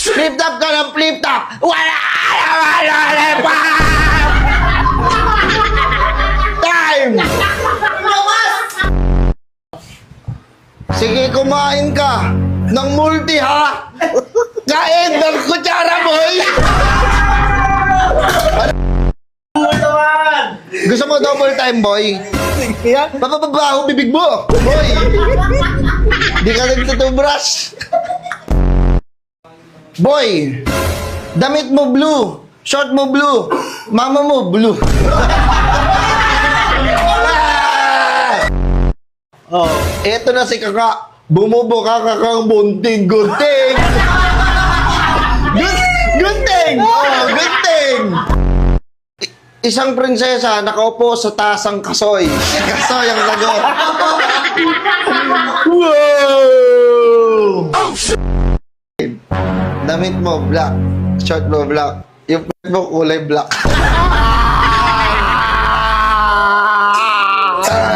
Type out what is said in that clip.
Flip-top ka ng flip-top! Wala pa! Time! Sige, kumain ka ng multi, ha? Kain ng kutsara, boy! Gusto mo double time, boy? Papababaho bibig mo, boy! Di ka nagtutubrush. Boy, damit mo blue, short mo blue, mama mo blue. Oh, eto na si Kaka. Bumubuka ka kang bunting-gunting. Gunting! Oh, gunting! Isang prinsesa nakaupo sa tasang kasoy. Kasoy ang sagot. Wow! Damit mo, black. Short mo, black. Yung pant mo, kulay black.